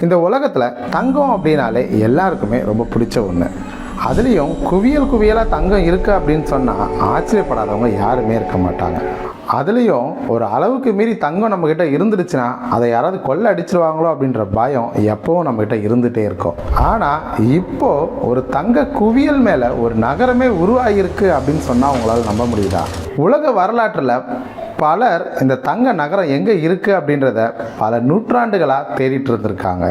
இந்த உலகத்தில் தங்கம் அப்படின்னாலே எல்லாருக்குமே ரொம்ப பிடிச்ச ஒன்று. அதுலேயும் குவியலாக தங்கம் இருக்குது அப்படின்னு சொன்னால் ஆச்சரியப்படாதவங்க யாருமே இருக்க மாட்டாங்க. அதுலேயும் ஒரு அளவுக்கு மீறி தங்கம் நம்மக்கிட்ட இருந்துடுச்சுன்னா அதை யாராவது கொள்ளை அடிச்சிருவாங்களோ அப்படின்ற பயம் எப்போவும் நம்மக்கிட்ட இருந்துகிட்டே இருக்கும். ஆனால் இப்போது ஒரு தங்க குவியல் மேலே ஒரு நகரமே உருவாகிருக்கு அப்படின்னு சொன்னால் உங்களால் நம்ப முடியுதா? உலக வரலாற்றில் பலர் இந்த தங்க நகரம் எங்கே இருக்குது அப்படின்றத பல நூற்றாண்டுகளாக தேடிட்டு இருந்திருக்காங்க.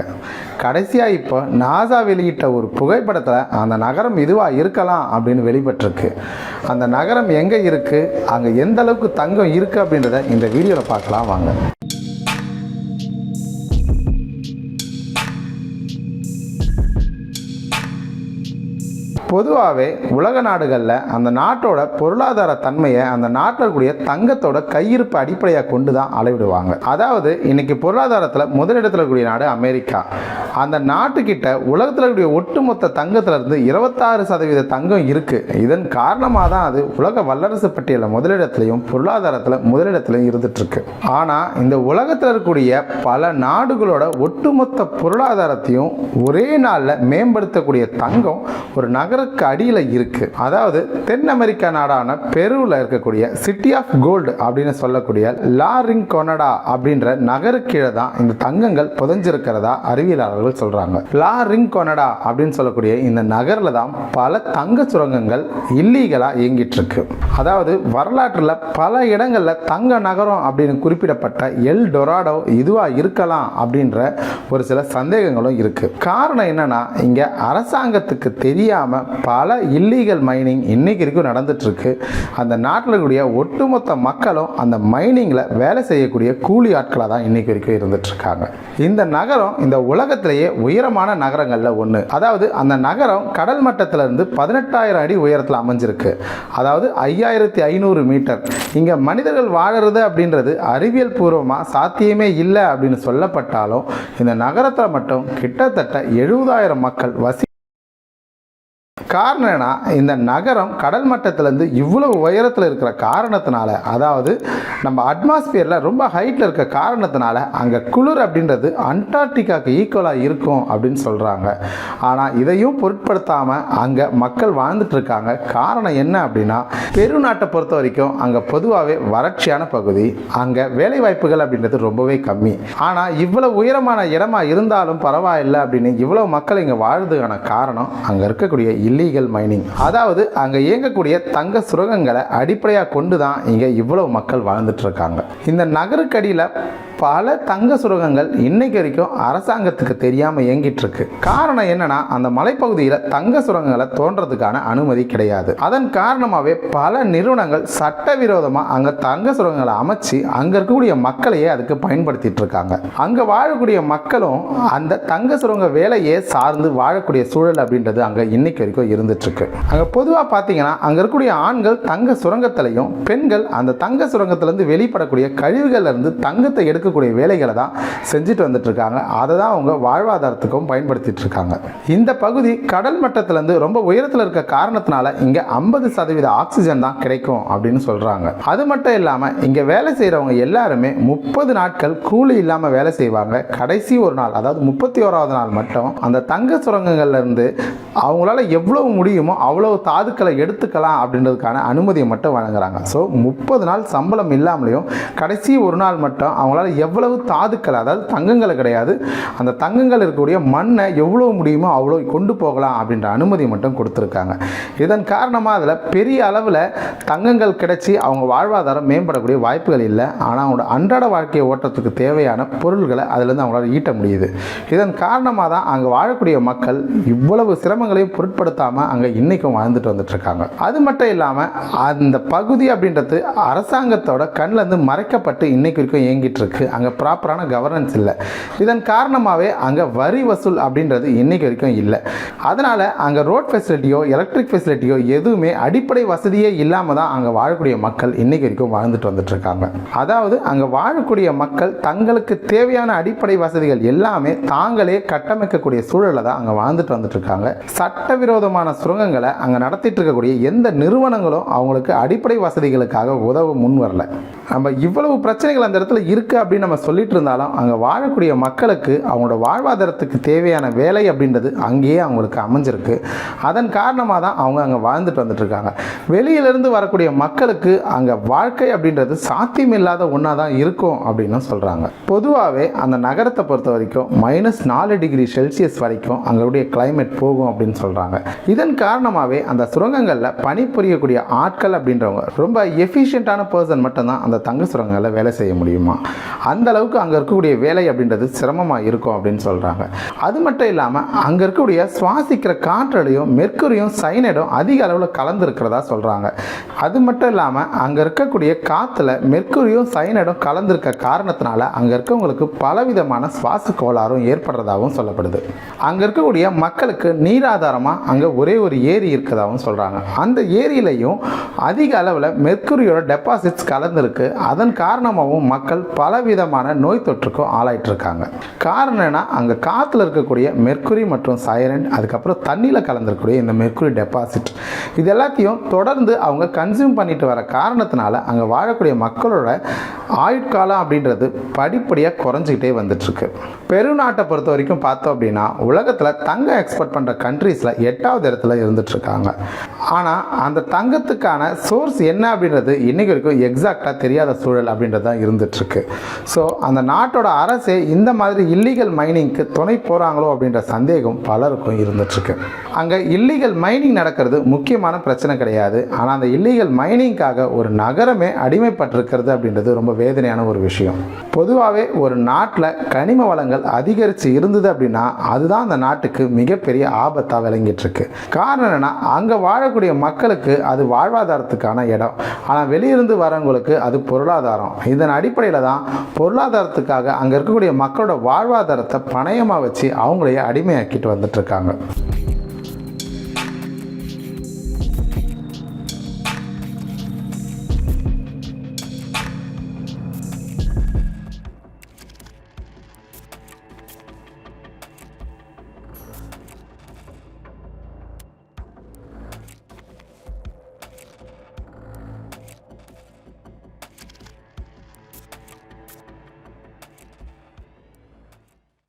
கடைசியாக இப்போ நாசா வெளியிட்ட ஒரு புகைப்படத்தில் அந்த நகரம் இதுவாக இருக்கலாம் அப்படின்னு வெளிப்பட்டிருக்கு. அந்த நகரம் எங்கே இருக்குது, அங்கே எந்த அளவுக்கு தங்கம் இருக்குது அப்படின்றத இந்த வீடியோவில் பார்க்கலாம் வாங்க. பொதுவாகவே உலக நாடுகளில் அந்த நாட்டோட பொருளாதார தன்மையை அந்த நாட்டில் இருக்கக்கூடிய தங்கத்தோட கையிருப்பு அடிப்படையாக கொண்டு தான் அளவிடுவாங்க. அதாவது இன்னைக்கு பொருளாதாரத்தில் முதலிடத்தில் இருக்கக்கூடிய நாடு அமெரிக்கா. அந்த நாட்டுக்கிட்ட உலகத்தில் இருக்கக்கூடிய ஒட்டுமொத்த தங்கத்திலிருந்து 26% தங்கம் இருக்குது. இதன் காரணமாக தான் அது உலக வல்லரசு பட்டியலில் முதலிடத்திலையும் பொருளாதாரத்தில் முதலிடத்திலையும் இருந்துட்டு இருக்கு. ஆனால் இந்த உலகத்தில் இருக்கக்கூடிய பல நாடுகளோட ஒட்டுமொத்த பொருளாதாரத்தையும் ஒரே நாளில் மேம்படுத்தக்கூடிய தங்கம் ஒரு நகருக்கு அடியில் இருக்கு. அதாவது தென் அமெரிக்கா நாடான பெருவில் இருக்கக்கூடிய சிட்டி ஆஃப் கோல்டு அப்படின்னு சொல்லக்கூடிய லா ரிங்கொனடா அப்படின்ற நகருக்கு கீழே தான் இந்த தங்கங்கள் புதைஞ்சிருக்கிறதா அறிவியலாளர்கள் சொல்றாங்க. லா ரிங்கொனடா அப்படின்னு சொல்லக்கூடிய இந்த நகரில் தான் பல தங்க சுரங்கங்கள் இல்லீகலா இயங்கிட்டு இருக்கு. அதாவது வரலாற்றில் பல இடங்களில் தங்க நகரம் அப்படின்னு குறிப்பிடப்பட்ட எல் டொராடோ இதுவா இருக்கலாம் அப்படின்ற ஒரு சில சந்தேகங்களும் இருக்கு. காரணம் என்னன்னா, இங்க அரசாங்கத்துக்கு தெரியாம பல இல்லீகல் மைனிங் இன்னைக்கு வரைக்கும் நடந்துட்டு இருக்கு. அந்த நாட்டில் இருக்கக்கூடிய ஒட்டுமொத்த மக்களும் அந்த மைனிங்ல வேலை செய்யக்கூடிய கூலி ஆட்களாக தான் இன்னைக்கு வரைக்கும் இருந்துட்டு இருக்காங்க. இந்த நகரம் இந்த உலகத்திலேயே உயரமான நகரங்கள்ல ஒன்று. அதாவது அந்த நகரம் கடல் மட்டத்திலிருந்து 18,000 அடி உயரத்தில் அமைஞ்சிருக்கு. அதாவது 5,500 மீட்டர். இங்க மனிதர்கள் வாழறது அப்படின்றது அறிவியல் பூர்வமாக சாத்தியமே இல்லை அப்படின்னு சொல்லப்பட்டாலும் இந்த நகரத்தில் மட்டும் கிட்டத்தட்ட 70,000 மக்கள் வசி. காரணம் என்ன, இந்த நகரம் கடல் மட்டத்திலேருந்து இவ்வளவு உயரத்தில் இருக்கிற காரணத்தினால, அதாவது நம்ம அட்மாஸ்பியரில் ரொம்ப ஹைட்டில் இருக்க காரணத்தினால அங்கே குளிர் அப்படின்றது அண்டார்டிகாவுக்கு ஈக்குவலாக இருக்கும் அப்படின்னு சொல்கிறாங்க. ஆனால் இதையும் பொருட்படுத்தாமல் அங்கே மக்கள் வாழ்ந்துட்டு இருக்காங்க. காரணம் என்ன அப்படின்னா, பெரு நாட்டை பொறுத்த வரைக்கும் அங்கே பொதுவாகவே வறட்சியான பகுதி, அங்கே வேலை வாய்ப்புகள் அப்படின்றது ரொம்பவே கம்மி. ஆனால் இவ்வளவு உயரமான இடமா இருந்தாலும் பரவாயில்லை அப்படின்னு இவ்வளவு மக்கள் இங்கே வாழ்றதுக்கான காரணம் அங்கே இருக்கக்கூடிய இல்லீகல் மைனிங். அதாவது அங்கே இயங்கக்கூடிய தங்க சுரங்கங்களை அடிப்படையாக கொண்டு தான் இங்கே இவ்வளவு மக்கள் வாழ்ந்துட்டு இருக்காங்க. இந்த நகருக்கடியில் பல தங்க சுரங்கங்கள் இன்னைக்கு வரைக்கும் அரசாங்கத்துக்கு தெரியாமல் இயங்கிட்டு இருக்கு. காரணம் என்னன்னா, அந்த மலைப்பகுதியில் தங்க சுரங்கங்களை தோன்றதுக்கான அனுமதி கிடையாது. அதன் காரணமாகவே பல நிறுவனங்கள் சட்டவிரோதமாக அங்கே தங்க சுரங்கங்களை அமைச்சு அங்கே இருக்கக்கூடிய மக்களையே அதுக்கு பயன்படுத்திட்டு இருக்காங்க. அங்கே வாழக்கூடிய மக்களும் அந்த தங்க சுரங்க வேலையே சார்ந்து வாழக்கூடிய சூழல் அப்படின்றது அங்கே இன்னைக்கு வரைக்கும் இருந்துட்டு இருக்கு. அங்கே பொதுவாக பார்த்தீங்கன்னா, அங்கே இருக்கக்கூடிய ஆண்கள் தங்க சுரங்கத்திலையும் பெண்கள் அந்த தங்க சுரங்கத்திலிருந்து வெளிப்படக்கூடிய கழிவுகள்ல இருந்து தங்கத்தை எடுக்கக்கூடிய வேலைகளை தான் செஞ்சுட்டு வந்துட்டு இருக்காங்க. அதை தான் அவங்க வாழ்வாதாரத்துக்கும் பயன்படுத்திட்டு இருக்காங்க. இந்த பகுதி கடல் மட்டத்திலிருந்து ரொம்ப உயரத்தில் இருக்க காரணத்தினால இங்க 50% ஆக்சிஜன் தான் கிடைக்கும் அப்படின்னு சொல்றாங்க. அது மட்டும் இல்லாம இங்க வேலை செய்யறவங்க எல்லாருமே 30 நாட்கள் கூலி இல்லாம வேலை செய்வாங்க. கடைசி ஒரு நாள், அதாவது 31வது நாள் மட்டும் அந்த தங்க சுரங்கங்கள்ல இருந்து அவங்களால எவ்வளவு முடியுமோ அவ்வளவு தாதுக்களை எடுத்துக்கலாம் அப்படின்றதுக்கான அனுமதியை மட்டும் வழங்குறாங்க. ஸோ 30 நாள் சம்பளம் இல்லாமலையும் கடைசி ஒரு நாள் மட்டும் அவங்களால எவ்வளவு தாதுக்கள், அதாவது தங்கங்களை கிடையாது, அந்த தங்கங்கள் இருக்கக்கூடிய மண்ணை எவ்வளவு முடியுமோ அவ்வளோ கொண்டு போகலாம் அப்படின்ற அனுமதி மட்டும் கொடுத்துருக்காங்க. இதன் காரணமாக அதில் பெரிய அளவில் தங்கங்கள் கிடைச்சி அவங்க வாழ்வாதாரம் மேம்படக்கூடிய வாய்ப்புகள் இல்லை. ஆனால் அவங்களோட அன்றாட வாழ்க்கையை ஓட்டத்துக்கு தேவையான பொருள்களை அதிலிருந்து அவங்களால ஈட்ட முடியுது. இதன் காரணமாக தான் அங்கே வாழக்கூடிய மக்கள் இவ்வளவு சிரமங்களையும் பொருட்படுத்தாமல் அங்கே இன்னைக்கும் வாழ்ந்துட்டு வந்துட்டு இருக்காங்க. அது மட்டும் இல்லாமல் அந்த பகுதி அப்படின்றது அரசாங்கத்தோட கண்ணிலேருந்து மறைக்கப்பட்டு இன்னைக்கு வரைக்கும் இயங்கிட்டு இருக்கு. அங்கே ப்ராப்பரான கவர்னன்ஸ் இல்லை. இதன் காரணமாகவே அங்கே வரி வசூல் அப்படின்றது இன்னைக்கு வரைக்கும் இல்லை. அதனால் அங்கே ரோட் ஃபெசிலிட்டியோ எலக்ட்ரிக் ஃபெசிலிட்டியோ எதுவுமே அடிப்படை வசதியே இல்லாமல் தான் அங்கே வாழக்கூடிய மக்கள் இன்னைக்கு வரைக்கும் வாழ்ந்துட்டு வந்துட்டு இருக்காங்க. அதாவது அங்கே வாழக்கூடிய மக்கள் தங்களுக்கு தேவையான அடிப்படை வசதிகள் எல்லாமே தாங்களே கட்டமைக்கக்கூடிய சூழலை தான் அங்கே வாழ்ந்துட்டு வந்துட்டு இருக்காங்க. சட்டவிரோதமான சுரங்கங்களை அங்கே நடத்திட்டு இருக்கக்கூடிய எந்த நிறுவனங்களும் அவங்களுக்கு அடிப்படை வசதிகளுக்காக உதவ முன் வரல. நம்ம இவ்வளவு பிரச்சனைகள் அந்த இடத்துல இருக்கு அப்படின்னு அப்படின்னு நம்ம சொல்லிட்டு இருந்தாலும் அங்கே வாழக்கூடிய மக்களுக்கு அவங்களோட வாழ்வாதாரத்துக்கு தேவையான வேலை அப்படின்றது அங்கேயே அவங்களுக்கு அமைஞ்சிருக்கு. அதன் காரணமாக தான் அவங்க அங்கே வாழ்ந்துட்டு வந்துட்டு இருக்காங்க. வெளியிலிருந்து வரக்கூடிய மக்களுக்கு அங்கே வாழ்க்கை அப்படின்றது சாத்தியமில்லாத ஒன்றா தான் இருக்கும் அப்படின்னு சொல்கிறாங்க. பொதுவாகவே அந்த நகரத்தை பொறுத்த வரைக்கும் -4 டிகிரி செல்சியஸ் வரைக்கும் அங்களுடைய கிளைமேட் போகும் அப்படின்னு சொல்கிறாங்க. இதன் காரணமாகவே அந்த சுரங்கங்களில் பணிபுரியக்கூடிய ஆட்கள் அப்படின்றவங்க ரொம்ப எஃபிஷியண்டான பர்சன் மட்டும்தான் அந்த தங்க சுரங்கங்களில் வேலை செய்ய முடியுமா. அந்த அளவுக்கு அங்கே இருக்கக்கூடிய வேலை அப்படின்றது சிரமமாக இருக்கும் அப்படின்னு சொல்கிறாங்க. அது மட்டும் இல்லாமல் அங்கே இருக்கக்கூடிய சுவாசிக்கிற காற்றுலையும் மெர்க்குரியும் சைனைடும் அதிக அளவில் கலந்துருக்கிறதா சொல்கிறாங்க. அது மட்டும் இல்லாமல் அங்கே இருக்கக்கூடிய காற்றுல மெர்க்குரியும் சைனைடும் கலந்துருக்க காரணத்தினால அங்கே இருக்கவங்களுக்கு பலவிதமான சுவாச கோளாறும் ஏற்படுறதாகவும் சொல்லப்படுது. அங்கே இருக்கக்கூடிய மக்களுக்கு நீராதாரமாக அங்கே ஒரே ஒரு ஏரி இருக்கிறதாகவும் சொல்கிறாங்க. அந்த ஏரியிலையும் அதிக அளவில் மெர்க்குரியோட டெபாசிட்ஸ் கலந்துருக்கு. அதன் காரணமாகவும் மக்கள் பலவிதமான நோய் தொற்றுக்கும் ஆளாயிட்டு இருக்காங்க. காரணம் என்ன, அங்கே காற்றுல இருக்கக்கூடிய மெர்க்குரி மற்றும் சைனைட், அதுக்கப்புறம் தண்ணியில் கலந்துருக்கக்கூடிய இந்த மெர்க்குரி டெபாசிட், இது எல்லாத்தையும் தொடர்ந்து அவங்க கன்சியூம் பண்ணிட்டு வர காரணத்தினால அங்கே வாழக்கூடிய மக்களோட ஆயுட்காலம் அப்படின்றது படிப்படியாக குறைஞ்சிக்கிட்டே வந்துட்டுருக்கு. பெருநாட்டை பொறுத்த வரைக்கும் பார்த்தோம் அப்படின்னா உலகத்தில் தங்கம் எக்ஸ்போர்ட் பண்ணுற கண்ட்ரீஸில் 8வது இடத்துல இருந்துட்டுருக்காங்க. ஆனால் அந்த தங்கத்துக்கான சோர்ஸ் என்ன அப்படின்றது இன்றைக்கு வரைக்கும் எக்ஸாக்டாக தெரியாத சூழல் அப்படின்றது தான் இருந்துகிட்ருக்கு. ஸோ அந்த நாட்டோட அரசே இந்த மாதிரி இல்லீகல் மைனிங்க்கு துணை போகிறாங்களோ அப்படின்ற சந்தேகம் பலருக்கும் இருந்துகிட்ருக்கு. அங்கே இல்லீகல் மைனிங் நடக்கிறது முக்கியமான பிரச்சனை கிடையாது. ஆனால் அந்த இல்லீகல் மைனிங்காக ஒரு நகரமே அடிமைப்பட்டிருக்கிறது அப்படின்றது ரொம்ப வேதனையான ஒரு விஷயம். பொதுவாகவே ஒரு நாட்டில் கனிம வளங்கள் அதிகரித்து இருந்தது அப்படின்னா அதுதான் அந்த நாட்டுக்கு மிகப்பெரிய ஆபத்தாக விளங்கிட்டு இருக்கு. காரணம் என்னன்னா, அங்கே வாழக்கூடிய மக்களுக்கு அது வாழ்வாதாரத்துக்கான இடம், ஆனால் வெளியிருந்து வரவங்களுக்கு அது பொருளாதாரம். இதன் அடிப்படையில் தான் பொருளாதாரத்துக்காக அங்கே இருக்கக்கூடிய மக்களோட வாழ்வாதாரத்தை பணயமாக வச்சு அவங்களையே அடிமையாக்கிட்டு வந்துட்டு இருக்காங்க.